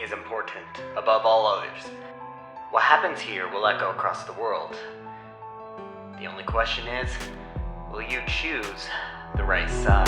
is important above all others. What happens here will echo across the world. The only question is, will you choose the right side?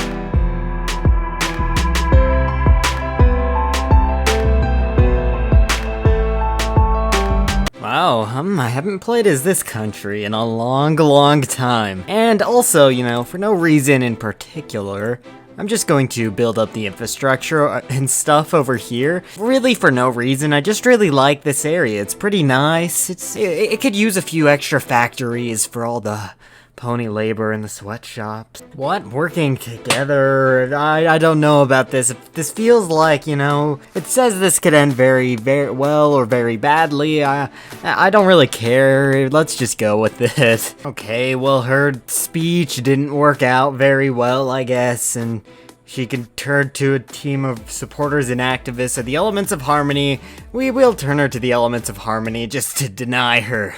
Wow, I haven't played as this country in a long time. And also, for no reason in particular, I'm just going to build up the infrastructure and stuff over here. Really for no reason, I just really like this area. It's pretty nice. It could use a few extra factories for all the pony labor in the sweatshops. What? Working together? I don't know about this. This feels like, it says this could end very well or very badly. I don't really care. Let's just go with it. Okay, well, her speech didn't work out very well, I guess, and she can turn to a team of supporters and activists of the elements of harmony. We will turn her to the elements of harmony just to deny her.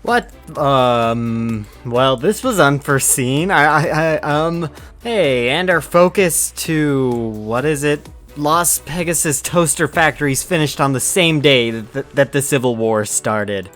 What? Well, this was unforeseen. Hey, and our focus to, what is it? Las Pegasus toaster factories finished on the same day that the Civil War started.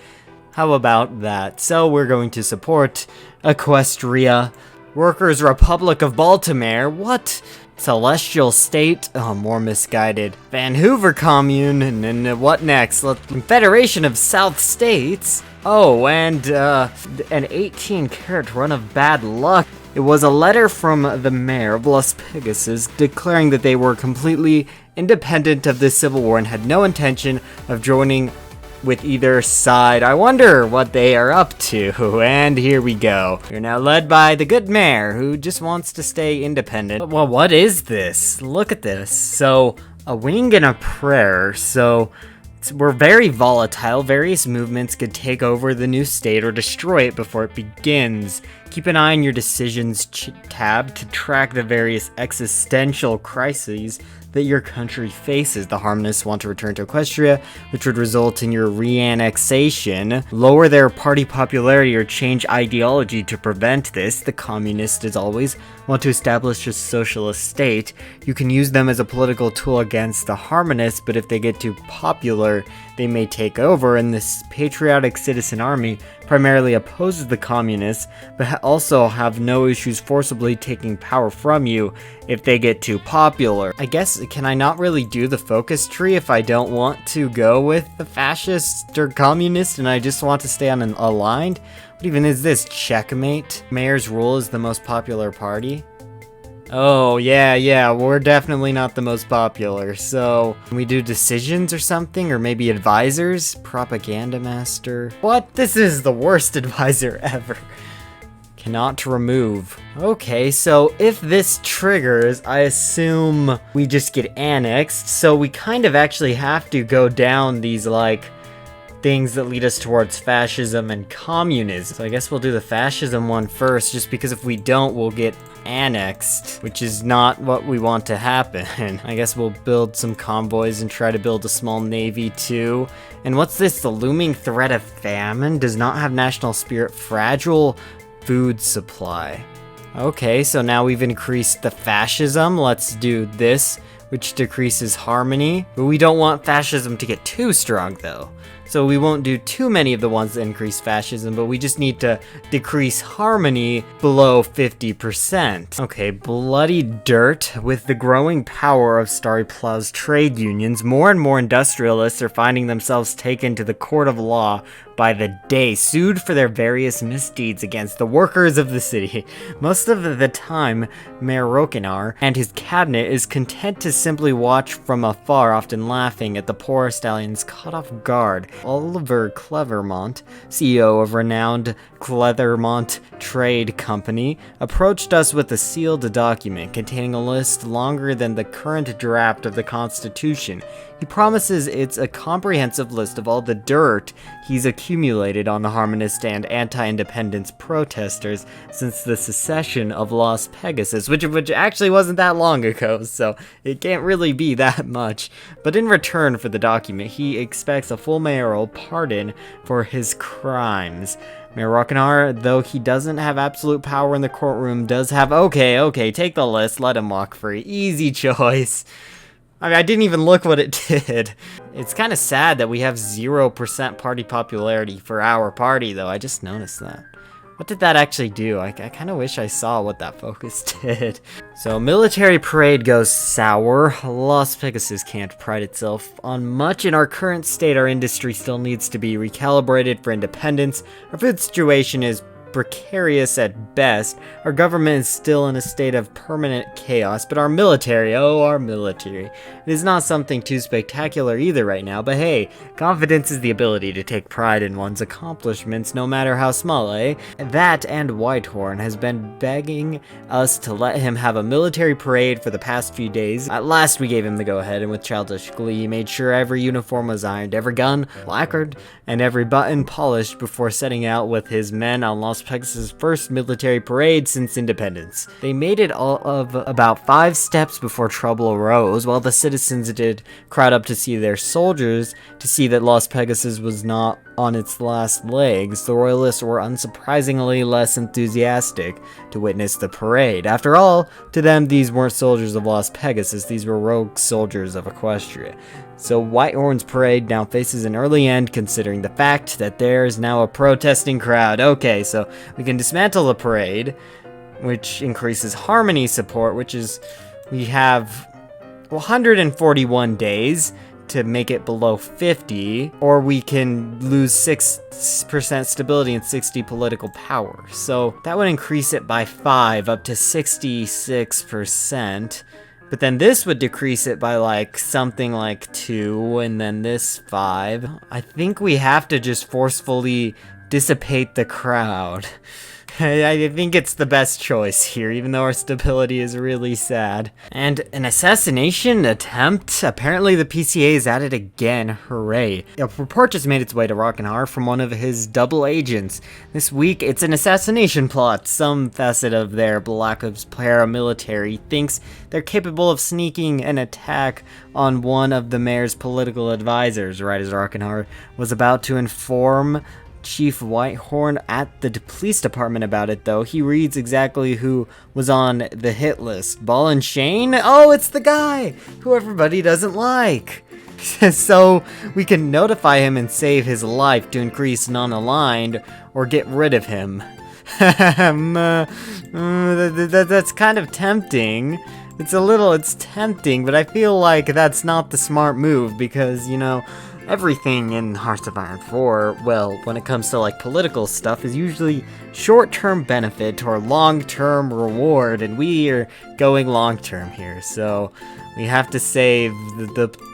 How about that? So we're going to support Equestria. Workers' Republic of Baltimore. What? Celestial State? Oh, more misguided. Vancouver Commune. And what next? Confederation of South States. Oh, and an 18-karat run of bad luck. It was a letter from the mayor of Las Pegasus declaring that they were completely independent of the Civil War and had no intention of joining with either side. I wonder what they are up to, and here we go. You're now led by the good mayor, who just wants to stay independent. Well, what is this? Look at this. So, a wing and a prayer. So, we're very volatile. Various movements could take over the new state or destroy it before it begins. Keep an eye on your decisions tab to track the various existential crises that your country faces. The Harmonists want to return to Equestria, which would result in your re-annexation. Lower their party popularity or change ideology to prevent this. The Communists, as always, want to establish a socialist state. You can use them as a political tool against the Harmonists, but if they get too popular, they may take over, and this patriotic citizen army primarily opposes the Communists, but also have no issues forcibly taking power from you if they get too popular. I guess, can I not really do the focus tree if I don't want to go with the fascist or communist and I just want to stay on an aligned? What even is this? Checkmate? Mayor's rule is the most popular party? Oh, yeah, we're definitely not the most popular, so can we do decisions or something, or maybe advisors? Propaganda master? What? This is the worst advisor ever. Cannot remove. Okay, so if this triggers, I assume we just get annexed, so we kind of actually have to go down these, things that lead us towards fascism and communism. So I guess we'll do the fascism one first, just because if we don't, we'll get annexed, which is not what we want to happen. I guess we'll build some convoys and try to build a small navy too. And what's this? The looming threat of famine does not have national spirit. Fragile food supply. Okay, so now we've increased the fascism. Let's do this, which decreases harmony. But we don't want fascism to get too strong though. So we won't do too many of the ones that increase fascism, but we just need to decrease harmony below 50%. Okay, bloody dirt. With the growing power of Starry Plow's trade unions, more and more industrialists are finding themselves taken to the court of law by the day, sued for their various misdeeds against the workers of the city. Most of the time, Mayor Rokinar and his cabinet is content to simply watch from afar, often laughing at the poor stallions caught off guard. Oliver Clevermont, CEO of renowned Clevermont Trade Company, approached us with a sealed document containing a list longer than the current draft of the Constitution. He promises it's a comprehensive list of all the dirt he's accumulated on the Harmonist and anti-independence protesters since the secession of Las Pegasus, which actually wasn't that long ago, so it can't really be that much. But in return for the document, he expects a full mayoral pardon for his crimes. Mayor Rokinar, though he doesn't have absolute power in the courtroom, does have— Okay, take the list, let him walk free. Easy choice. I mean, I didn't even look what it did. It's kind of sad that we have 0% party popularity for our party, though. I just noticed that. What did that actually do? I kind of wish I saw what that focus did. So, military parade goes sour. Las Pegasus can't pride itself on much. In our current state, our industry still needs to be recalibrated for independence. Our food situation is precarious at best. Our government is still in a state of permanent chaos, but our military, it is not something too spectacular either right now, but hey, confidence is the ability to take pride in one's accomplishments, no matter how small, eh? That and Whitehorn has been begging us to let him have a military parade for the past few days. At last we gave him the go-ahead, and with childish glee, he made sure every uniform was ironed, every gun lacquered, and every button polished before setting out with his men on Las Pegasus' first military parade since independence. They made it all of about 5 steps before trouble arose, while the citizens did crowd up to see their soldiers, to see that Las Pegasus was not on its last legs. The royalists were unsurprisingly less enthusiastic to witness the parade. After all, to them these weren't soldiers of Las Pegasus, these were rogue soldiers of Equestria. So Whitehorn's parade now faces an early end, considering the fact that there is now a protesting crowd. Okay, so we can dismantle the parade, which increases Harmony support, which is, we have 141 days to make it below 50, or we can lose 6% stability and 60 political power. So that would increase it by 5 up to 66%. But then this would decrease it by like something like 2, and then this 5. I think we have to just forcefully dissipate the crowd. I think it's the best choice here, even though our stability is really sad. And an assassination attempt? Apparently the PCA is at it again, hooray. A report just made its way to Rockenhar from one of his double agents. This week, it's an assassination plot. Some facet of their Black Ops paramilitary thinks they're capable of sneaking an attack on one of the mayor's political advisors, right as Rockenhar was about to inform Chief Whitehorn at the police department about it, though. He reads exactly who was on the hit list. Ball and Chain? Oh, it's the guy who everybody doesn't like. So we can notify him and save his life to increase non-aligned or get rid of him. That's kind of tempting. It's tempting, but I feel like that's not the smart move because, you know, everything in Hearts of Iron 4, well, when it comes to like political stuff, is usually short-term benefit or long-term reward, and we are going long-term here, so we have to save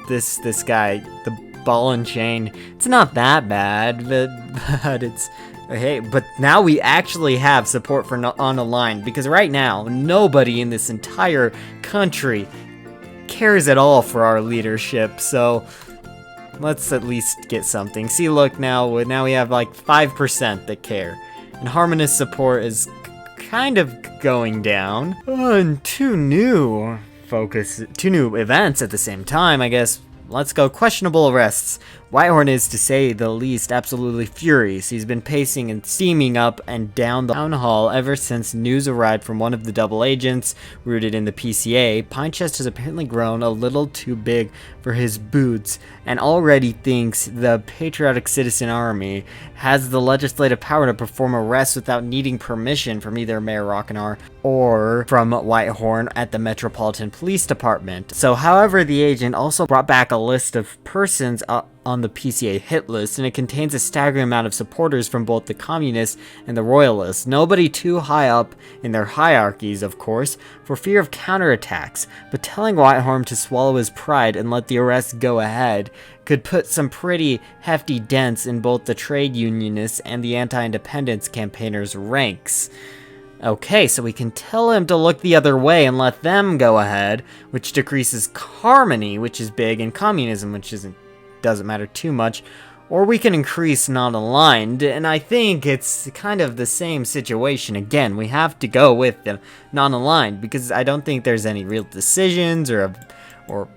this guy, the Ball and Chain. It's not that bad, but it's hey. But now we actually have support for unaligned, because right now nobody in this entire country cares at all for our leadership, so let's at least get something. See, look, now we have like 5% that care. And Harmonious support is kind of going down. And two new events at the same time, I guess. Let's go. Questionable arrests. Whitehorn is, to say the least, absolutely furious. He's been pacing and steaming up and down the town hall ever since news arrived from one of the double agents rooted in the PCA. Pinechest has apparently grown a little too big for his boots and already thinks the Patriotic Citizen Army has the legislative power to perform arrests without needing permission from either Mayor Rockenar or from Whitehorn at the Metropolitan Police Department. So, however, the agent also brought back a list of persons on the PCA hit list, and it contains a staggering amount of supporters from both the communists and the royalists. Nobody too high up in their hierarchies, of course, for fear of counterattacks, but telling Whitehorn to swallow his pride and let the arrest go ahead could put some pretty hefty dents in both the trade unionists and the anti-independence campaigners' ranks. Okay, so we can tell him to look the other way and let them go ahead, which decreases harmony, which is big, and communism, which doesn't matter too much, or we can increase non-aligned, and I think it's kind of the same situation again. We have to go with the non-aligned because I don't think there's any real decisions or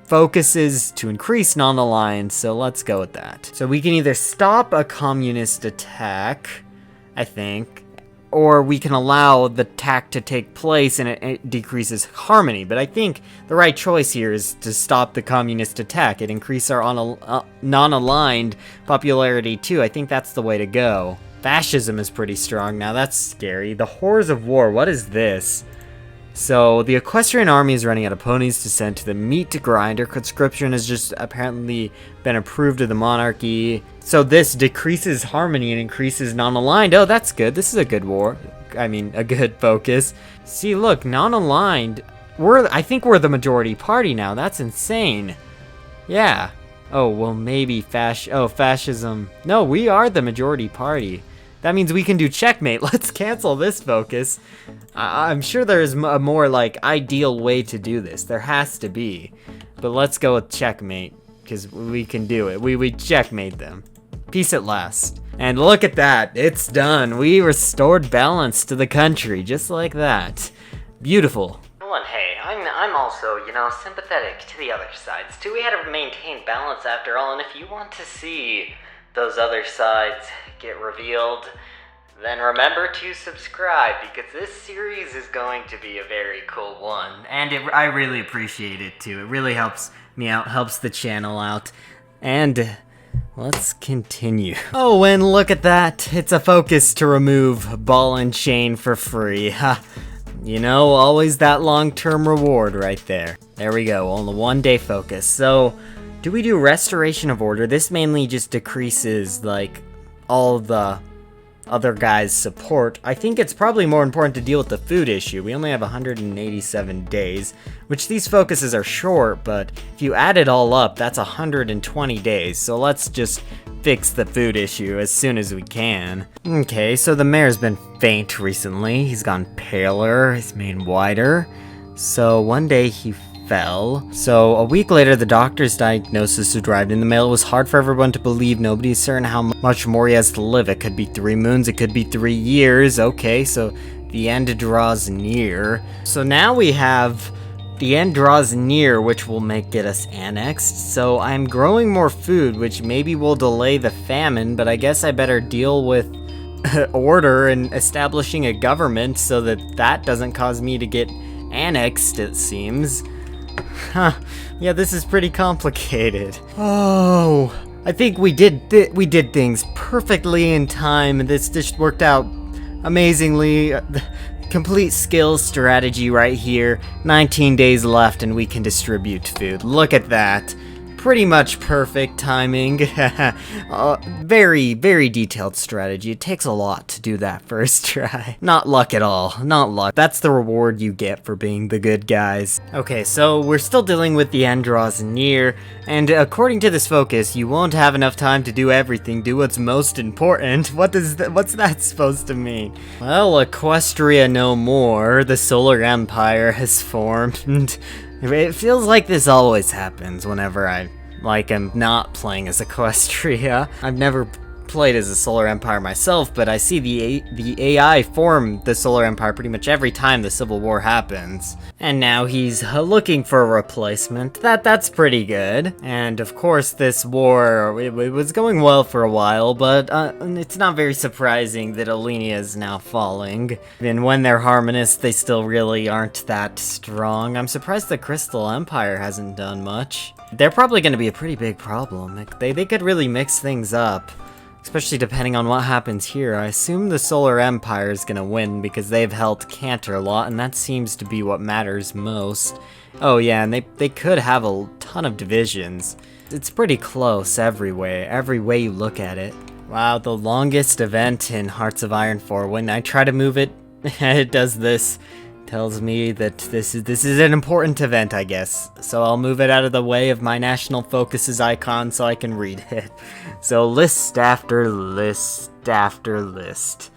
focuses to increase non-aligned, so let's go with that. So we can either stop a communist attack, I think, or we can allow the attack to take place and it decreases harmony. But I think the right choice here is to stop the communist attack. It increases our non-aligned popularity too. I think that's the way to go. Fascism is pretty strong now. That's scary. The horrors of war. What is this? So, the Equestrian army is running out of ponies to send to the meat grinder. Conscription has just apparently been approved of the monarchy. So this decreases harmony and increases non-aligned. Oh, that's good. This is a good war. I mean, a good focus. See, look, non-aligned. I think we're the majority party now. That's insane. Yeah. Oh, well, maybe fascism. No, we are the majority party. That means we can do checkmate. Let's cancel this focus. I'm sure there's a more, like, ideal way to do this. There has to be. But let's go with checkmate, because we can do it. We checkmate them. Peace at last. And look at that. It's done. We restored balance to the country, just like that. Beautiful. Well, and hey, I'm also, sympathetic to the other sides, too. We had to maintain balance after all, and if you want to see those other sides get revealed, then remember to subscribe, because this series is going to be a very cool one. And I really appreciate it, too. It really helps me out, helps the channel out. And let's continue. Oh, and look at that. It's a focus to remove ball and chain for free. Ha. Always that long-term reward right there. There we go, on the one-day focus. So, do we do restoration of order? This mainly just decreases, like, all the other guys' support. I think it's probably more important to deal with the food issue. We only have 187 days, which these focuses are short, but if you add it all up, that's 120 days. So let's just fix the food issue as soon as we can. Okay, so the mayor's been faint recently. He's gone paler, his mane wider. So one day he fell. So a week later, the doctor's diagnosis arrived in the mail. It was hard for everyone to believe. Nobody is certain how much more he has to live. It could be 3 moons, it could be 3 years. Okay, so the end draws near. So now we have the end draws near, which will get us annexed. So I'm growing more food, which maybe will delay the famine, but I guess I better deal with order and establishing a government so that doesn't cause me to get annexed, it seems. Huh. Yeah, this is pretty complicated. Oh, I think we did things perfectly in time, and this just worked out amazingly. Complete skills strategy right here. 19 days left and we can distribute food. Look at that. Pretty much perfect timing. Very, very detailed strategy. It takes a lot to do that first try. Not luck at all. Not luck. That's the reward you get for being the good guys. Okay, so we're still dealing with the end draws near, and according to this focus, you won't have enough time to do everything. Do what's most important. What's that supposed to mean? Well, Equestria no more. The Solar Empire has formed. It feels like this always happens whenever I'm not playing as Equestria. I've never played as a Solar Empire myself, but I see the AI form the Solar Empire pretty much every time the Civil War happens. And now he's looking for a replacement. That's pretty good. And of course this war, it was going well for a while, but it's not very surprising that Alenia is now falling. And when they're harmonists, they still really aren't that strong. I'm surprised the Crystal Empire hasn't done much. They're probably going to be a pretty big problem. They could really mix things up. Especially depending on what happens here. I assume the Solar Empire is gonna win because they've held Cantor a lot, and that seems to be what matters most. Oh yeah, and they could have a ton of divisions. It's pretty close every way you look at it. Wow, the longest event in Hearts of Iron 4. When I try to move it, it does this. Tells me that this is an important event, I guess. So I'll move it out of the way of my national focuses icon so I can read it. So list after list after list.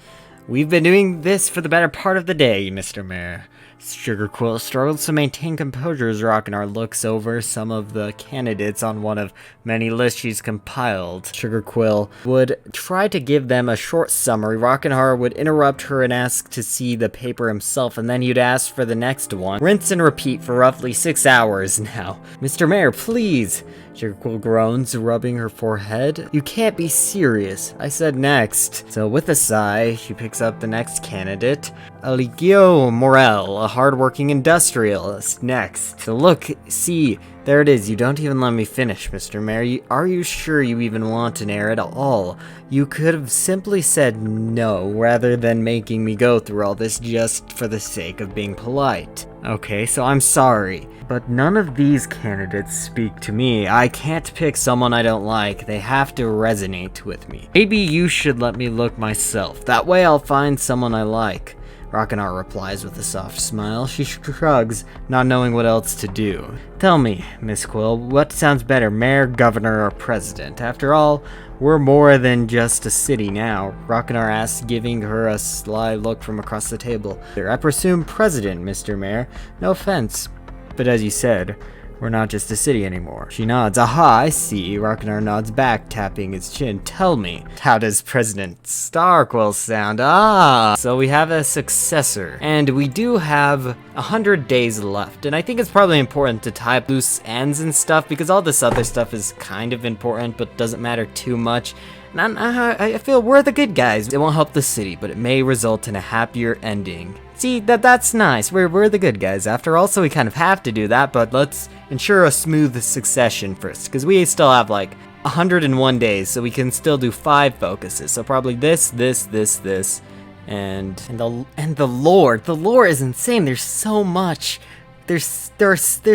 We've been doing this for the better part of the day, Mr. Mayor. Sugarquill struggles to maintain composure as Rockenar looks over some of the candidates on one of many lists she's compiled. Sugarquill would try to give them a short summary. Rockenar would interrupt her and ask to see the paper himself, and then he'd ask for the next one. Rinse and repeat for roughly 6 hours now. Mr. Mayor, please! Sugarquill groans, rubbing her forehead. You can't be serious. I said next. So with a sigh, she picks up the next candidate. Eligio Morel, a hardworking industrialist. Next. So look, see, there it is. You don't even let me finish, Mr. Mayor. Are you sure you even want an heir at all? You could have simply said no, rather than making me go through all this just for the sake of being polite. Okay, so I'm sorry, but none of these candidates speak to me. I can't pick someone I don't like. They have to resonate with me. Maybe you should let me look myself. That way I'll find someone I like. Rockenar replies with a soft smile. She shrugs, not knowing what else to do. Tell me, Miss Quill, what sounds better, mayor, governor, or president? After all, we're more than just a city now, Rockenar asks, giving her a sly look from across the table. I presume president, Mr. Mayor. No offense, but as you said, we're not just a city anymore. She nods. Aha, I see. Rockenar nods back, tapping his chin. Tell me, how does President Starquill sound? Ah! So we have a successor, and we do have 100 days left, and I think it's probably important to tie up loose ends and stuff, because all this other stuff is kind of important, but doesn't matter too much. And I feel we're the good guys. It won't help the city, but it may result in a happier ending. See, that's nice. We're the good guys after all, so we kind of have to do that, but let's ensure a smooth succession first, because we still have like 101 days, so we can still do 5 focuses. So probably this, and the lore. The lore is insane. There's so much. There's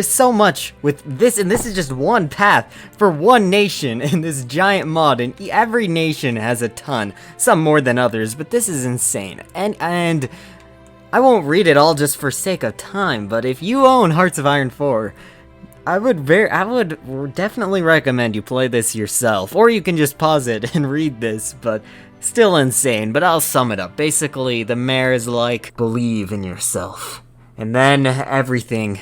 so much with this, and this is just one path for one nation in this giant mod, and every nation has a ton, some more than others, but this is insane. And I won't read it all just for sake of time, but if you own Hearts of Iron 4, I would definitely recommend you play this yourself, or you can just pause it and read this, but still insane. But I'll sum it up. Basically, the mayor is like, believe in yourself. And then everything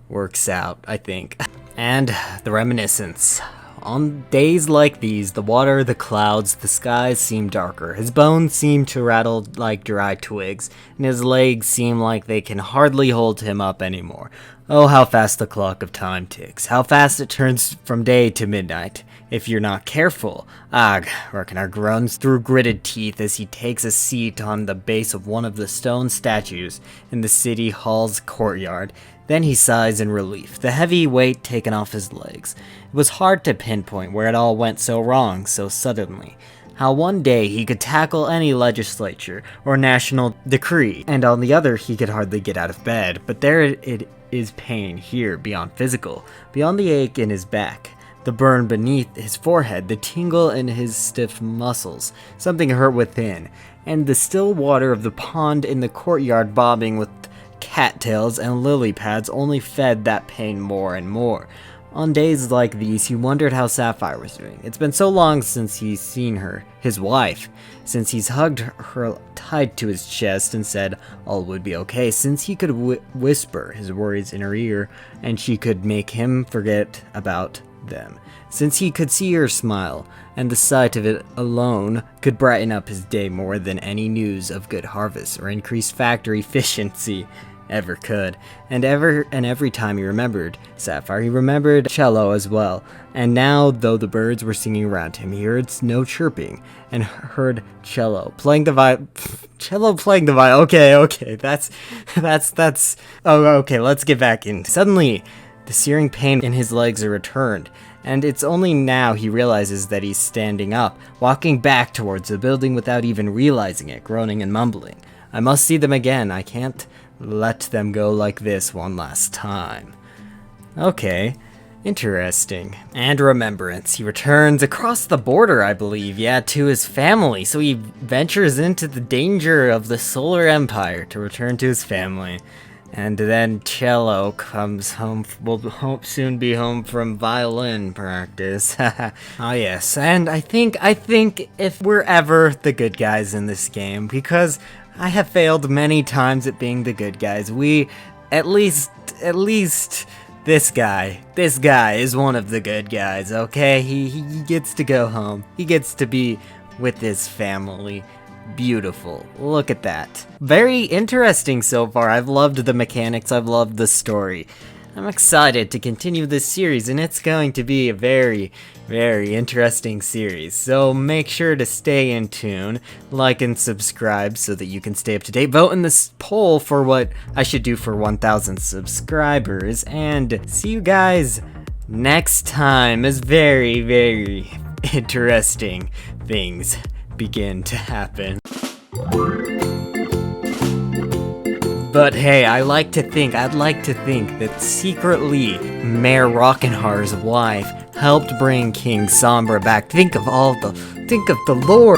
works out, I think. And the reminiscence. On days like these, the water, the clouds, the skies seem darker. His bones seem to rattle like dry twigs, and his legs seem like they can hardly hold him up anymore. Oh, how fast the clock of time ticks. How fast it turns from day to midnight, if you're not careful. Ugh, Rockenar groans through gritted teeth as he takes a seat on the base of one of the stone statues in the city hall's courtyard. Then he sighs in relief, the heavy weight taken off his legs. It was hard to pinpoint where it all went so wrong so suddenly. How one day he could tackle any legislature or national decree, and on the other he could hardly get out of bed. But there it is, pain here beyond physical, beyond the ache in his back, the burn beneath his forehead, the tingle in his stiff muscles, something hurt within, and the still water of the pond in the courtyard bobbing with cattails and lily pads only fed that pain more and more. On days like these, he wondered how Sapphire was doing. It's been so long since he's seen her, his wife, since he's hugged her tight to his chest and said all would be okay, since he could whisper his worries in her ear and she could make him forget about them, since he could see her smile, and the sight of it alone could brighten up his day more than any news of good harvests or increased factory efficiency ever could. And every time he remembered Sapphire, he remembered Cello as well. And now, though the birds were singing around him, he heard snow chirping and heard Cello playing the violin. Okay, that's. Oh, okay, let's get back in. Suddenly, the searing pain in his legs returned, and it's only now he realizes that he's standing up, walking back towards the building without even realizing it, groaning and mumbling. I must see them again. I can't let them go like this one last time. Okay, interesting. And remembrance. He returns across the border, I believe, to his family. So he ventures into the danger of the Solar Empire to return to his family. And then Cello comes home, will soon be home from violin practice. Oh yes, and I think if we're ever the good guys in this game, because I have failed many times at being the good guys. At least, this guy is one of the good guys, okay? He gets to go home. He gets to be with his family. Beautiful. Look at that. Very interesting so far. I've loved the mechanics. I've loved the story. I'm excited to continue this series, and it's going to be a very, very interesting series. So make sure to stay in tune, like and subscribe so that you can stay up to date. Vote in this poll for what I should do for 1,000 subscribers, and see you guys next time as very, very interesting things begin to happen. But hey, I'd like to think that secretly Mayor Rockenhar's wife helped bring King Sombra back. Think of the lore.